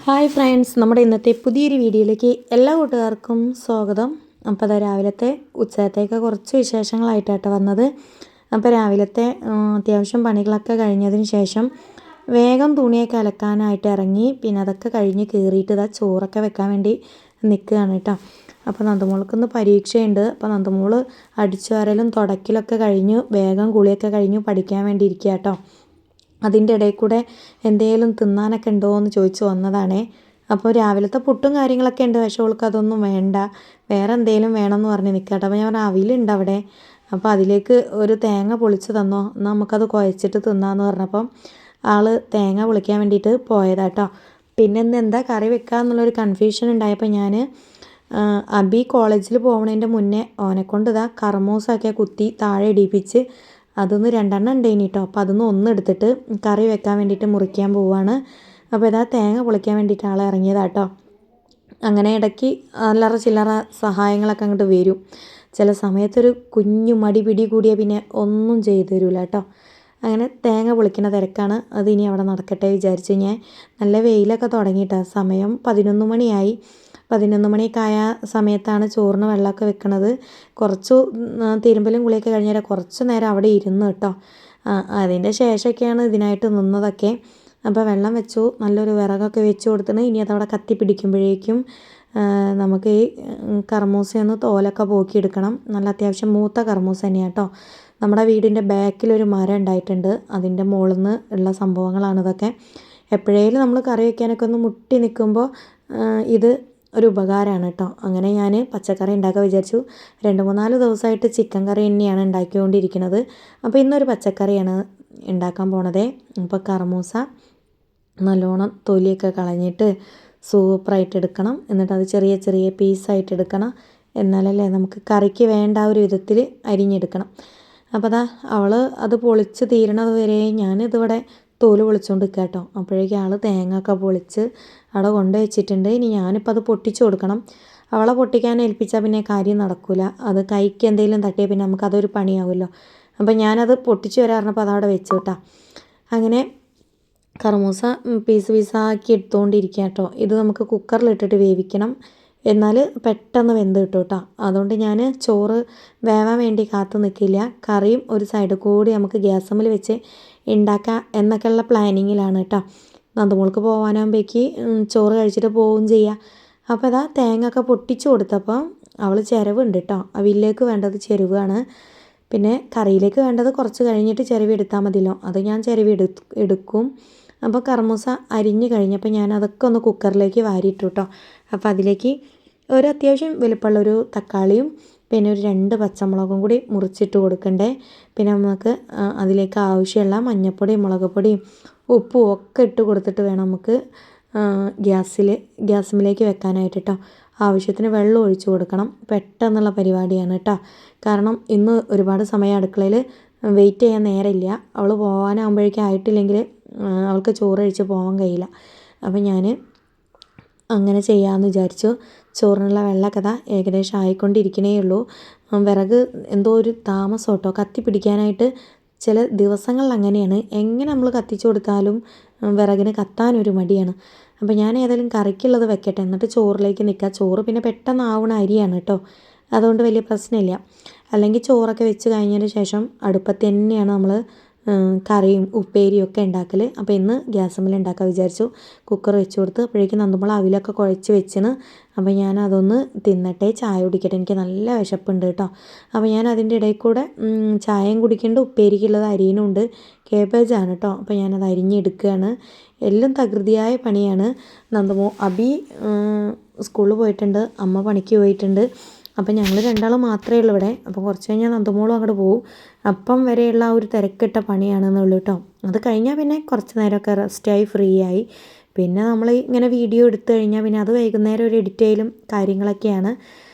Hi friends, നമ്മുടെ ഇന്നത്തെ പുതിയൊരു വീഡിയോയിലേക്ക് എല്ലാ കൂട്ടുകാർക്കും സ്വാഗതം. അപ്പോൾ അത് രാവിലത്തെ ഉച്ചത്തേക്ക് കുറച്ച് വിശേഷങ്ങളായിട്ടാണ് വന്നത്. അപ്പോൾ രാവിലത്തെ അത്യാവശ്യം പണികളൊക്കെ കഴിഞ്ഞതിന് ശേഷം വേഗം തുണിയൊക്കെ അലക്കാനായിട്ട് ഇറങ്ങി. പിന്നെ അതൊക്കെ കഴിഞ്ഞ് കയറിയിട്ട് ഇതാ ചോറൊക്കെ വെക്കാൻ വേണ്ടി നിൽക്കുകയാണ് കേട്ടോ. അപ്പോൾ നന്ദമോൾക്കൊന്ന് പരീക്ഷയുണ്ട്. അപ്പോൾ നന്ദമോൾ അടിച്ചു വാരലും തുടക്കലൊക്കെ കഴിഞ്ഞു വേഗം കുളിയൊക്കെ കഴിഞ്ഞു പഠിക്കാൻ വേണ്ടി ഇരിക്കുക കേട്ടോ. അതിൻ്റെ ഇടയിൽ കൂടെ എന്തെങ്കിലും തിന്നാനൊക്കെ ഉണ്ടോ എന്ന് ചോദിച്ചു വന്നതാണേ. അപ്പോൾ രാവിലത്തെ പുട്ടും കാര്യങ്ങളൊക്കെ ഉണ്ട്, പക്ഷേ അവൾക്ക് അതൊന്നും വേണ്ട, വേറെ എന്തെങ്കിലും വേണമെന്ന് പറഞ്ഞ് നിൽക്കട്ടെ. അപ്പോൾ ഞാൻ പറഞ്ഞു അവിലുണ്ട് അവിടെ, അപ്പോൾ അതിലേക്ക് ഒരു തേങ്ങ പൊളിച്ച് തന്നോ, എന്നാൽ നമുക്കത് കുഴച്ചിട്ട് തിന്നാമെന്ന് പറഞ്ഞപ്പം ആൾ തേങ്ങ പൊളിക്കാൻ വേണ്ടിയിട്ട് പോയതാട്ടോ. പിന്നെ ഇന്ന് എന്താ കറി വെക്കുക എന്നുള്ളൊരു കൺഫ്യൂഷൻ ഉണ്ടായപ്പോൾ ഞാൻ അബി കോളേജിൽ പോകുന്നതിൻ്റെ മുന്നേ ഓനെക്കൊണ്ട് ഇതാ കർമൂസൊക്കെ കുത്തി താഴെ ഇടിപ്പിച്ച് അതൊന്ന് 2 ഉണ്ടേനി കേട്ടോ. അപ്പോൾ അതൊന്ന് ഒന്നെടുത്തിട്ട് കറി വെക്കാൻ വേണ്ടിയിട്ട് മുറിക്കാൻ പോവുകയാണ്. അപ്പോൾ ഇതാ തേങ്ങ പൊളിക്കാൻ വേണ്ടിയിട്ട് ആൾ ഇറങ്ങിയതാട്ടോ. അങ്ങനെ ഇടയ്ക്ക് അല്ലറ ചില്ലറ സഹായങ്ങളൊക്കെ അങ്ങോട്ട് വരും. ചില സമയത്തൊരു കുഞ്ഞു മടി പിടി കൂടിയാൽ പിന്നെ ഒന്നും ചെയ്തു തരില്ല കേട്ടോ. അങ്ങനെ തേങ്ങ പൊളിക്കുന്ന തിരക്കാണ്. അത് ഇനി അവിടെ നടക്കട്ടെ വിചാരിച്ചു ഞാൻ. നല്ല വെയിലൊക്കെ തുടങ്ങിയിട്ടാണ്. സമയം 11 മണിയായി. 11 മണിയൊക്കെ ആയ സമയത്താണ് ചോറിന് വെള്ളമൊക്കെ വെക്കണത്. കുറച്ച് തിരുമ്പലും കുളിയൊക്കെ കഴിഞ്ഞാൽ കുറച്ച് നേരം അവിടെ ഇരുന്നു കേട്ടോ. അതിൻ്റെ ശേഷമൊക്കെയാണ് ഇതിനായിട്ട് നിന്നതൊക്കെ. അപ്പോൾ വെള്ളം വെച്ചു, നല്ലൊരു വിറകൊക്കെ വെച്ച് കൊടുത്തിട്ട് ഇനി അതവിടെ കത്തി പിടിക്കുമ്പോഴേക്കും നമുക്ക് ഈ കർമൂസയൊന്ന് തോലൊക്കെ പോക്കിയെടുക്കണം. നല്ല അത്യാവശ്യം മൂത്ത കർമൂസ തന്നെയാണ് കേട്ടോ. നമ്മുടെ വീടിൻ്റെ ബാക്കിലൊരു മരം ഉണ്ടായിട്ടുണ്ട്, അതിൻ്റെ മുകളിൽ നിന്ന് ഉള്ള സംഭവങ്ങളാണ് ഇതൊക്കെ. എപ്പോഴേലും നമ്മൾ കറി വയ്ക്കാനൊക്കെ ഒന്ന് മുട്ടി നിൽക്കുമ്പോൾ ഇത് ഒരു ഉപകാരമാണ് കേട്ടോ. അങ്ങനെ ഞാൻ പച്ചക്കറി ഉണ്ടാക്കാൻ വിചാരിച്ചു. 2-3 ദിവസമായിട്ട് ചിക്കൻ കറി തന്നെയാണ് ഉണ്ടാക്കിക്കൊണ്ടിരിക്കുന്നത്. അപ്പോൾ ഇന്നൊരു പച്ചക്കറിയാണ് ഉണ്ടാക്കാൻ പോണത്. അപ്പോൾ കർമൂസ നല്ലോണം തൊലിയൊക്കെ കളഞ്ഞിട്ട് സൂപ്പറായിട്ട് എടുക്കണം. എന്നിട്ട് അത് ചെറിയ ചെറിയ പീസായിട്ട് എടുക്കണം. എന്നാലല്ലേ നമുക്ക് കറിക്ക് വേണ്ട ഒരു വിധത്തിൽ അരിഞ്ഞെടുക്കണം. അപ്പോൾ അതാ അവൾ അത് പൊളിച്ച് തീരണത് വരെ ഞാനിതിവിടെ തോല് പൊളിച്ചുകൊണ്ട് നിൽക്കുക കേട്ടോ. അപ്പോഴേക്കും ആൾ തേങ്ങ ഒക്കെ പൊളിച്ച് അവിടെ കൊണ്ട് വെച്ചിട്ടുണ്ട്. ഇനി ഞാനിപ്പോൾ അത് പൊട്ടിച്ച് കൊടുക്കണം. അവളെ പൊട്ടിക്കാൻ ഏൽപ്പിച്ചാൽ പിന്നെ കാര്യം നടക്കില്ല. അത് കൈക്ക് എന്തെങ്കിലും തട്ടിയാൽ പിന്നെ നമുക്കതൊരു പണിയാവുമല്ലോ. അപ്പോൾ ഞാനത് പൊട്ടിച്ച് വരാറിനപ്പോൾ അതവിടെ വെച്ചു കേട്ടോ. അങ്ങനെ കർമൂസ പീസാക്കി എടുത്തുകൊണ്ടിരിക്കുക കേട്ടോ. ഇത് നമുക്ക് കുക്കറിലിട്ടിട്ട് വേവിക്കണം, എന്നാൽ പെട്ടെന്ന് വെന്ത് കിട്ടും കേട്ടോ. അതുകൊണ്ട് ഞാൻ ചോറ് വേവാൻ വേണ്ടി കാത്തു നിൽക്കില്ല. കറിയും ഒരു സൈഡ് കൂടി നമുക്ക് ഗ്യാസമ്മൽ വെച്ച് ഉണ്ടാക്കാം എന്നൊക്കെയുള്ള പ്ലാനിങ്ങിലാണ് കേട്ടോ. നന്ദമോൾക്ക് പോകാനാകുമ്പോഴേക്ക് ചോറ് കഴിച്ചിട്ട് പോവുകയും ചെയ്യുക. അപ്പോൾ അതാ തേങ്ങ ഒക്കെ പൊട്ടിച്ച് കൊടുത്തപ്പോൾ അവൾ ചിരവുണ്ട് കേട്ടോ. അവിലേക്ക് വേണ്ടത് ചെരുവാണ്. പിന്നെ കറിയിലേക്ക് വേണ്ടത് കുറച്ച് കഴിഞ്ഞിട്ട് ചിരവി എടുത്താൽ മതിയല്ലോ, അത് ഞാൻ ചിരവി എടുക്കും. അപ്പോൾ കർമൂസ അരിഞ്ഞ് കഴിഞ്ഞപ്പോൾ ഞാൻ അതൊക്കെ ഒന്ന് കുക്കറിലേക്ക് വാരിയിട്ടു കേട്ടോ. അപ്പോൾ അതിലേക്ക് ഒരു അത്യാവശ്യം വലുപ്പമുള്ളൊരു തക്കാളിയും പിന്നെ ഒരു 2 പച്ചമുളകും കൂടി മുറിച്ചിട്ട് കൊടുക്കണ്ടേ. പിന്നെ നമുക്ക് അതിലേക്ക് ആവശ്യമുള്ള മഞ്ഞൾപ്പൊടിയും മുളക് പൊടിയും ഉപ്പും ഒക്കെ ഇട്ട് കൊടുത്തിട്ട് വേണം നമുക്ക് ഗ്യാസിലേക്ക് വെക്കാനായിട്ട് കേട്ടോ. ആവശ്യത്തിന് വെള്ളം ഒഴിച്ച് കൊടുക്കണം. പെട്ടെന്നുള്ള പരിപാടിയാണ് കേട്ടോ. കാരണം ഇന്ന് ഒരുപാട് സമയം അടുക്കളയിൽ വെയിറ്റ് ചെയ്യാൻ നേരമില്ല. അവൾ പോകാനാകുമ്പോഴേക്കും ആയിട്ടില്ലെങ്കിൽ അവൾക്ക് ചോറ് കഴിച്ച് പോകാൻ കഴിയില്ല. അപ്പോൾ ഞാൻ അങ്ങനെ ചെയ്യാമെന്ന് വിചാരിച്ചു. ചോറിനുള്ള വെള്ളക്കഥ ഏകദേശം ആയിക്കൊണ്ടിരിക്കണേ ഉള്ളൂ. വിറക് എന്തോ ഒരു താമസം കേട്ടോ, കത്തി പിടിക്കാനായിട്ട് ചില ദിവസങ്ങളിൽ അങ്ങനെയാണ്. എങ്ങനെ നമ്മൾ കത്തിച്ചു കൊടുത്താലും വിറകിന് കത്താനൊരു മടിയാണ്. അപ്പോൾ ഞാൻ ഏതായാലും കറിക്കുള്ളത് വെക്കട്ടെ, എന്നിട്ട് ചോറിലേക്ക് നിൽക്കുക. ചോറ് പിന്നെ പെട്ടെന്ന് ആവണ അരിയാണ് കേട്ടോ, അതുകൊണ്ട് വലിയ പ്രശ്നമില്ല. അല്ലെങ്കിൽ ചോറൊക്കെ വെച്ച് കഴിഞ്ഞതിന് ശേഷം അടുപ്പത്ത് തന്നെയാണ് നമ്മൾ കറിയും ഉപ്പേരിയും ഒക്കെ ഉണ്ടാക്കൽ. അപ്പോൾ ഇന്ന് ഗ്യാസുമ്മൽ ഉണ്ടാക്കാൻ വിചാരിച്ചു. കുക്കർ വെച്ച് കൊടുത്ത് അപ്പോഴേക്കും നന്ദമോൾ അവിലൊക്കെ കുഴച്ച് വെച്ചിന്. അപ്പോൾ ഞാൻ അതൊന്ന് തിന്നട്ടെ, ചായ കുടിക്കട്ടെ, എനിക്ക് നല്ല വിശപ്പുണ്ട് കേട്ടോ. അപ്പോൾ ഞാൻ അതിൻ്റെ ഇടയിൽ കൂടെ ചായയും കുടിക്കേണ്ട, ഉപ്പേരിക്കുള്ളത് അരിയണുണ്ട്. കേബേജാണ് കേട്ടോ. അപ്പോൾ ഞാനത് അരിഞ്ഞെടുക്കുകയാണ്. എല്ലാം തകൃതിയായ പണിയാണ്. അബി സ്കൂളിൽ പോയിട്ടുണ്ട്, അമ്മ പണിക്ക് പോയിട്ടുണ്ട്. അപ്പം ഞങ്ങൾ 2 മാത്രമേ ഉള്ളൂ ഇവിടെ. അപ്പോൾ കുറച്ച് കഴിഞ്ഞാൽ നന്ദമോളും അങ്ങോട്ട് പോകും. അപ്പം വരെയുള്ള ആ ഒരു തിരക്കിട്ട പണിയാണെന്നുള്ളൂ കേട്ടോ. അത് കഴിഞ്ഞാൽ പിന്നെ കുറച്ച് നേരമൊക്കെ റെസ്റ്റായി ഫ്രീ ആയി. പിന്നെ നമ്മൾ ഇങ്ങനെ വീഡിയോ എടുത്തു കഴിഞ്ഞാൽ പിന്നെ അത് വൈകുന്നേരം ഒരു എഡിറ്റ് ചെയ്യലും കാര്യങ്ങളൊക്കെയാണ്.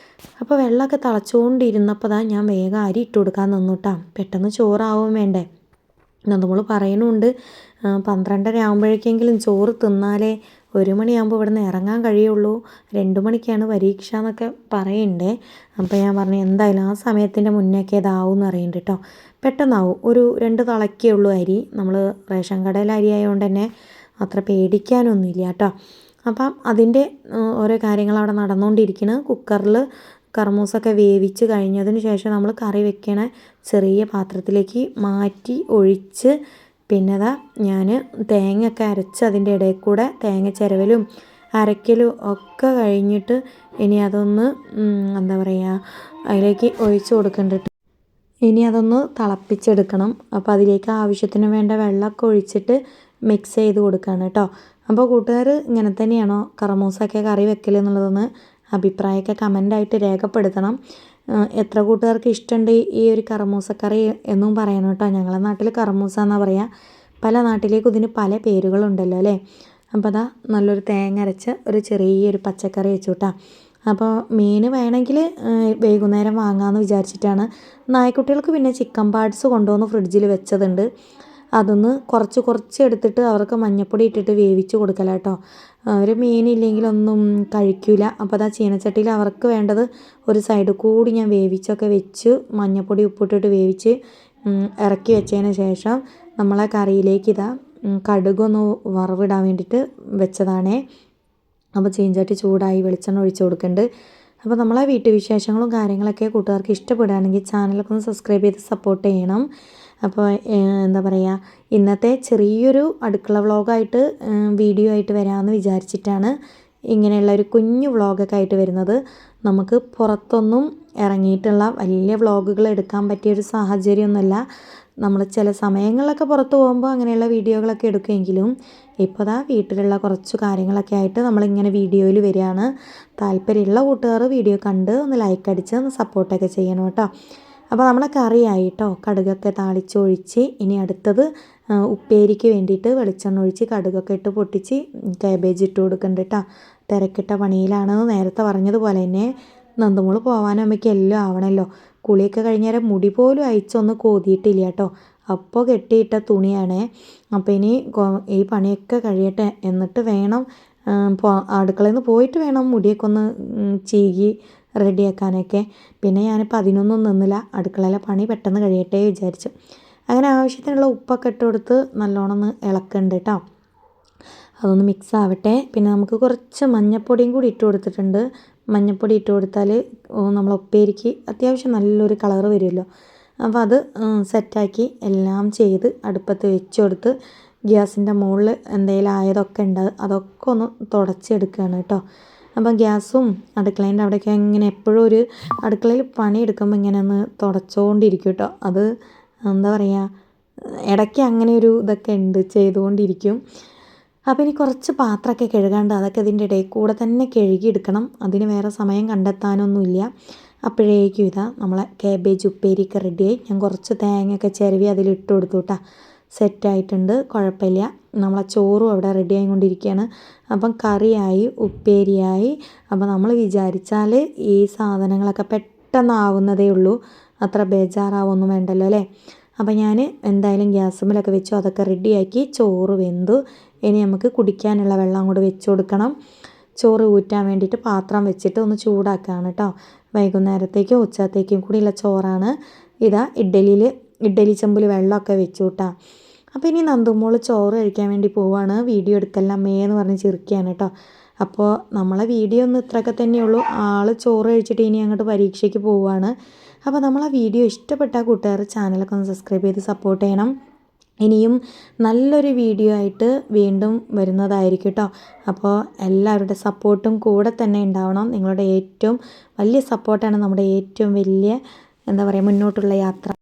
അപ്പോൾ വെള്ളമൊക്കെ തിളച്ചുകൊണ്ടിരുന്നപ്പോൾ ഞാൻ വേഗം അരി ഇട്ട് കൊടുക്കാൻ നിന്നു കേട്ടോ. പെട്ടെന്ന് ചോറാവും വേണ്ടേ. നന്ദമോൾ പറയുന്നുണ്ട് 12:30 ആകുമ്പോഴേക്കെങ്കിലും ചോറ് തിന്നാലേ 1 മണിയാകുമ്പോൾ ഇവിടെ നിന്ന് ഇറങ്ങാൻ കഴിയുള്ളൂ, 2 മണിക്കാണ് പരീക്ഷ എന്നൊക്കെ പറയുന്നുണ്ടേ. അപ്പോൾ ഞാൻ പറഞ്ഞു എന്തായാലും ആ സമയത്തിൻ്റെ മുന്നേക്കെ ഇതാവും എന്ന് അറിയുന്നുണ്ട് കേട്ടോ. പെട്ടെന്നാവും. ഒരു 2 തിളക്കേ ഉള്ളൂ അരി. നമ്മൾ റേഷൻ കടയിലെ അരി ആയതുകൊണ്ട് തന്നെ അത്ര പേടിക്കാനൊന്നുമില്ല കേട്ടോ. അപ്പം അതിൻ്റെ ഓരോ കാര്യങ്ങൾ അവിടെ നടന്നുകൊണ്ടിരിക്കുന്നു. കുക്കറിൽ കർമൂസൊക്കെ വേവിച്ച് കഴിഞ്ഞതിന് ശേഷം നമ്മൾ കറി വെക്കണ ചെറിയ പാത്രത്തിലേക്ക് മാറ്റി ഒഴിച്ച് പിന്നെ ഞാൻ തേങ്ങയൊക്കെ അരച്ച് അതിൻ്റെ ഇടയിൽ കൂടെ തേങ്ങ ചിരവലും അരക്കലും ഒക്കെ കഴിഞ്ഞിട്ട് ഇനി അതൊന്ന് എന്താ പറയുക അതിലേക്ക് ഒഴിച്ച് കൊടുക്കേണ്ടിട്ട് ഇനി അതൊന്ന് തിളപ്പിച്ചെടുക്കണം. അപ്പോൾ അതിലേക്ക് ആവശ്യത്തിന് വേണ്ട വെള്ളമൊക്കെ ഒഴിച്ചിട്ട് മിക്സ് ചെയ്ത് കൊടുക്കുകയാണ് കേട്ടോ. അപ്പോൾ കൂട്ടുകാർ ഇങ്ങനെ തന്നെയാണോ കർമൂസയൊക്കെ കറി വെക്കൽ എന്നുള്ളതൊന്ന് അഭിപ്രായമൊക്കെ കമൻ്റായിട്ട് രേഖപ്പെടുത്തണം. എത്ര കൂട്ടുകാർക്ക് ഇഷ്ടമുണ്ട് ഈ ഒരു കർമൂസക്കറി എന്നും പറയണം കേട്ടോ. ഞങ്ങളുടെ നാട്ടിൽ കർമൂസ എന്നാണ് പറയുക. പല നാട്ടിലേക്കും ഇതിന് പല പേരുകളുണ്ടല്ലോ അല്ലേ. അപ്പോൾ നല്ലൊരു തേങ്ങ അരച്ച് ഒരു ചെറിയൊരു പച്ചക്കറി വെച്ചു കേട്ടോ. അപ്പോൾ മീൻ വേണമെങ്കിൽ വൈകുന്നേരം വാങ്ങാമെന്ന് വിചാരിച്ചിട്ടാണ്. നായ്ക്കുട്ടികൾക്ക് പിന്നെ ചിക്കൻ പാർട്സ് കൊണ്ടുവന്ന് ഫ്രിഡ്ജിൽ വെച്ചതുണ്ട്. അതൊന്ന് കുറച്ച് എടുത്തിട്ട് അവർക്ക് മഞ്ഞൾപ്പൊടി ഇട്ടിട്ട് വേവിച്ച് കൊടുക്കല കേട്ടോ. അവർ മീനില്ലെങ്കിലൊന്നും കഴിക്കില്ല. അപ്പോൾ ചീനച്ചട്ടിയിൽ അവർക്ക് വേണ്ടത് ഒരു സൈഡ് കൂടി ഞാൻ വേവിച്ചൊക്കെ വെച്ച് മഞ്ഞൾപ്പൊടി ഉപ്പിട്ടിട്ട് വേവിച്ച് ഇറക്കി വെച്ചതിന് ശേഷം നമ്മളെ കറിയിലേക്ക് കടുകൊന്ന് വറവിടാൻ വേണ്ടിയിട്ട് വെച്ചതാണേ. അപ്പോൾ ചീനച്ചട്ടി ചൂടായി വെളിച്ചെണ്ണ ഒഴിച്ച് കൊടുക്കുന്നുണ്ട്. അപ്പോൾ നമ്മളെ വീട്ടുവിശേഷങ്ങളും കാര്യങ്ങളൊക്കെ കൂട്ടുകാർക്ക് ഇഷ്ടപ്പെടുകയാണെങ്കിൽ ചാനലൊക്കെ ഒന്ന് സബ്സ്ക്രൈബ് ചെയ്ത് സപ്പോർട്ട് ചെയ്യണം. അപ്പോൾ എന്താ പറയുക, ഇന്നത്തെ ചെറിയൊരു അടുക്കള വ്ളോഗായിട്ട് വീഡിയോ ആയിട്ട് വരാമെന്ന് വിചാരിച്ചിട്ടാണ് ഇങ്ങനെയുള്ള ഒരു കുഞ്ഞു വ്ളോഗൊക്കെ ആയിട്ട് വരുന്നത്. നമുക്ക് പുറത്തൊന്നും ഇറങ്ങിയിട്ടുള്ള വലിയ വ്ളോഗുകൾ എടുക്കാൻ പറ്റിയൊരു സാഹചര്യമൊന്നുമല്ല. നമ്മൾ ചില സമയങ്ങളിലൊക്കെ പുറത്ത് പോകുമ്പോൾ അങ്ങനെയുള്ള വീഡിയോകളൊക്കെ എടുക്കുമെങ്കിലും ഇപ്പോൾ വീട്ടിലുള്ള കുറച്ച് കാര്യങ്ങളൊക്കെ ആയിട്ട് നമ്മളിങ്ങനെ വീഡിയോയിൽ വരികയാണ്. താല്പര്യമുള്ള കൂട്ടുകാർ വീഡിയോ കണ്ട് ഒന്ന് ലൈക്ക് അടിച്ച് ഒന്ന് സപ്പോർട്ടൊക്കെ ചെയ്യണം കേട്ടോ. അപ്പോൾ നമ്മളെ കറിയായി കേട്ടോ. കടുകൊക്കെ താളിച്ചൊഴിച്ച് ഇനി അടുത്തത് ഉപ്പേരിക്ക് വേണ്ടിയിട്ട് വെളിച്ചെണ്ണ ഒഴിച്ച് കടുകൊക്കെ ഇട്ട് പൊട്ടിച്ച് കാബേജ് ഇട്ട് കൊടുക്കുന്നുണ്ട് കേട്ടോ. തിരക്കിട്ട പണിയിലാണ്. നേരത്തെ പറഞ്ഞതുപോലെ തന്നെ നന്ദമോള് പോകാനാകുമ്പോഴേക്കും എല്ലാം ആവണമല്ലോ. കുളിയൊക്കെ കഴിഞ്ഞേരം മുടി പോലും അയച്ചൊന്ന് കോതിയിട്ടില്ല കേട്ടോ. അപ്പോൾ കെട്ടിയിട്ട തുണിയാണേ. അപ്പോൾ ഇനി ഈ പണിയൊക്കെ കഴിയട്ടെ, എന്നിട്ട് വേണം അടുക്കളയിൽ നിന്ന് പോയിട്ട് വേണം മുടിയൊക്കെ ഒന്ന് ചീകി റെഡിയാക്കാനൊക്കെ. പിന്നെ ഞാനിപ്പോൾ അതിനൊന്നും നിന്നില്ല. അടുക്കളയിലെ പണി പെട്ടെന്ന് കഴിയട്ടെ വിചാരിച്ചു. അങ്ങനെ ആവശ്യത്തിനുള്ള ഉപ്പൊക്കെ ഇട്ട് കൊടുത്ത് നല്ലോണം ഒന്ന് ഇളക്കുന്നുണ്ട് കേട്ടോ. അതൊന്ന് മിക്സ് ആവട്ടെ. പിന്നെ നമുക്ക് കുറച്ച് മഞ്ഞൾപ്പൊടിയും കൂടി ഇട്ട് കൊടുത്തിട്ടുണ്ട്. മഞ്ഞൾപ്പൊടി ഇട്ട് കൊടുത്താൽ നമ്മൾ ഉപ്പേരിക്ക് അത്യാവശ്യം നല്ലൊരു കളറ് വരുമല്ലോ. അപ്പോൾ അത് സെറ്റാക്കി എല്ലാം ചെയ്ത് അടുപ്പത്ത് വെച്ച് കൊടുത്ത് ഗ്യാസിൻ്റെ മുകളിൽ എന്തെങ്കിലും ആയതൊക്കെ ഉണ്ട് അതൊക്കെ ഒന്ന് തുടച്ചെടുക്കുകയാണ് കേട്ടോ. അപ്പം ഗ്യാസും അടുക്കളേൻ്റെ അവിടെയൊക്കെ ഇങ്ങനെ എപ്പോഴും ഒരു അടുക്കളയിൽ പണിയെടുക്കുമ്പോൾ ഇങ്ങനെ ഒന്ന് തുടച്ചുകൊണ്ടിരിക്കും കേട്ടോ. അത് എന്താ പറയുക, ഇടയ്ക്ക് അങ്ങനെ ഒരു ഇതൊക്കെ ഉണ്ട്, ചെയ്തുകൊണ്ടിരിക്കും. അപ്പോൾ ഇനി കുറച്ച് പാത്രമൊക്കെ കഴുകാണ്ട് അതൊക്കെ ഇതിൻ്റെ ഇടയിൽ കൂടെ തന്നെ കഴുകിയെടുക്കണം. അതിന് വേറെ സമയം കണ്ടെത്താനൊന്നുമില്ല. അപ്പോഴേക്കും നമ്മളെ കാബേജ് ഉപ്പേരിയൊക്കെ റെഡിയായി. ഞാൻ കുറച്ച് തേങ്ങയൊക്കെ ചിരവി അതിലിട്ട് കൊടുത്തു കേട്ടോ. സെറ്റായിട്ടുണ്ട്, കുഴപ്പമില്ല. നമ്മളെ ചോറും അവിടെ റെഡി ആയിക്കൊണ്ടിരിക്കുകയാണ്. അപ്പം കറിയായി, ഉപ്പേരിയായി. അപ്പോൾ നമ്മൾ വിചാരിച്ചാൽ ഈ സാധനങ്ങളൊക്കെ പെട്ടെന്നാവുന്നതേ ഉള്ളൂ. അത്ര ബേജാറാവൊന്നും വേണ്ടല്ലോ അല്ലേ. അപ്പോൾ ഞാൻ എന്തായാലും ഗ്യാസുമ്മലൊക്കെ വെച്ചു, അതൊക്കെ റെഡിയാക്കി. ചോറ് വെന്തു. ഇനി നമുക്ക് കുടിക്കാനുള്ള വെള്ളം കൂടെ വെച്ച് കൊടുക്കണം. ചോറ് ഊറ്റാൻ വേണ്ടിയിട്ട് പാത്രം വെച്ചിട്ട് ഒന്ന് ചൂടാക്കുകയാണ് കേട്ടോ. വൈകുന്നേരത്തേക്കും ഉച്ചത്തേക്കും കൂടിയുള്ള ചോറാണ്. ഇഡ്ഡലി ചെമ്പിൽ വെള്ളമൊക്കെ വെച്ചു കേട്ടോ. അപ്പോൾ ഇനി നന്ദുമോൾ ചോറ് കഴിക്കാൻ വേണ്ടി പോവുകയാണ്. വീഡിയോ എടുക്കല്ലമ്മേ എന്ന് പറഞ്ഞ് ചിരിക്കുകയാണ് കേട്ടോ. അപ്പോൾ നമ്മളെ വീഡിയോ ഒന്നും ഇത്രയൊക്കെ തന്നെയുള്ളൂ. ആൾ ചോറ് കഴിച്ചിട്ട് ഇനി അങ്ങോട്ട് പരീക്ഷയ്ക്ക് പോവുകയാണ്. അപ്പോൾ നമ്മളെ വീഡിയോ ഇഷ്ടപ്പെട്ട കൂട്ടുകാർ ചാനലൊക്കെ ഒന്ന് സബ്സ്ക്രൈബ് ചെയ്ത് സപ്പോർട്ട് ചെയ്യണം. ഇനിയും നല്ലൊരു വീഡിയോ ആയിട്ട് വീണ്ടും വരുന്നതായിരിക്കും കേട്ടോ. അപ്പോൾ എല്ലാവരുടെ സപ്പോർട്ടും കൂടെ തന്നെ ഉണ്ടാവണം. നിങ്ങളുടെ ഏറ്റവും വലിയ സപ്പോർട്ടാണ് നമ്മുടെ ഏറ്റവും വലിയ എന്താ പറയുക മുന്നോട്ടുള്ള യാത്ര.